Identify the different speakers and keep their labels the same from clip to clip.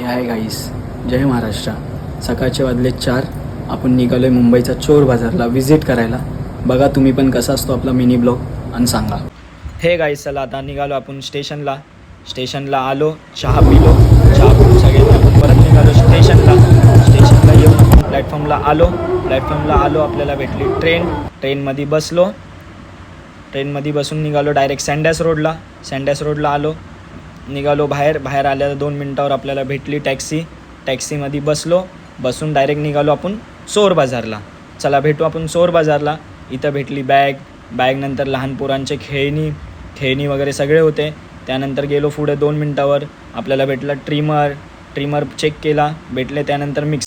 Speaker 1: Hi guys, जय महाराष्ट्र. सकाळचे वाजले 4. आपण निघालोय मुंबईचा चोर बाजारला व्हिजिट करायला. बघा तुम्ही पण कसा असतो आपला मिनी ब्लॉग आणि सांगा. हे गाईस, चला आता निघालो आपण स्टेशनला आलो, चहा पिलो सगळे आपण परत निघालो स्टेशनला येऊन आपण प्लॅटफॉर्मला आलो. आपल्याला भेटली ट्रेनमध्ये बसलो. ट्रेनमध्ये बसून निघालो डायरेक्ट सँडॅस रोडला आलो. निघालो बाहेर आल्या 2 मिनटावर आपल्याला भेटली टॅक्सीमध्ये बसून डायरेक्ट निघालो आपण चोर बाजारला. चला भेटू आपण चोर बाजारला. इथं भेटली बॅग नंतर लहान पोरांचे खेळणी वगैरे सगळे होते. त्यानंतर गेलो पुढे 2 मिनटावर आपल्याला भेटला ट्रिमर चेक केला, भेटले. त्यानंतर मिक्स.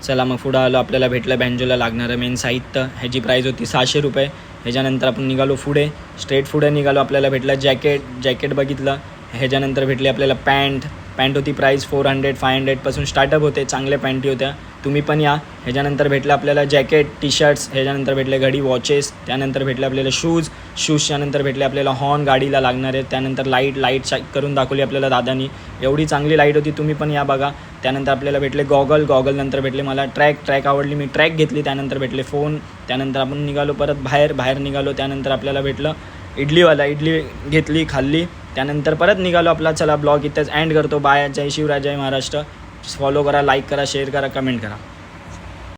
Speaker 1: चला मग पुढं आलो, आपल्याला भेटलं बँजोला लागणारं मेन साहित्य. ह्याची प्राईस होती 600 रुपये. ह्याच्यानंतर आपण निघालो स्ट्रेट पुढे निघालो. आपल्याला भेटलं जॅकेट बघितलं. ह्याच्यानंतर भेटली आपल्याला पॅन्ट होती. प्राईस 400-500 पासून स्टार्टअप होते. चांगल्या पॅन्टी होत्या, तुम्ही पण या. ह्याच्यानंतर भेटलं आपल्याला जॅकेट, टी शर्ट्स. ह्याच्यानंतर भेटले घडी, वॉचेस. त्यानंतर भेटले आपल्याला शूजच्या नंतर भेटले आपल्याला हॉर्न गाडीला लागणार आहेत. त्यानंतर लाईट चेक करून दाखवली आपल्याला दादानी. एवढी चांगली लाईट होती, तुम्ही पण या बघा. त्यानंतर आपल्याला भेटले गॉगल नंतर भेटले मला ट्रॅक आवडली, मी ट्रॅक घेतली. त्यानंतर भेटले फोन. त्यानंतर आपण निघालो परत बाहेर निघालो. त्यानंतर आपल्याला भेटलं इडली घेतली, खाल्ली. त्यानंतर परत निघालो आपला. चला ब्लॉग इथेच एंड करतो. बाय. जय शिवराय, जय महाराष्ट्र. फॉलो करा, लाईक करा, शेअर करा, कमेंट करा.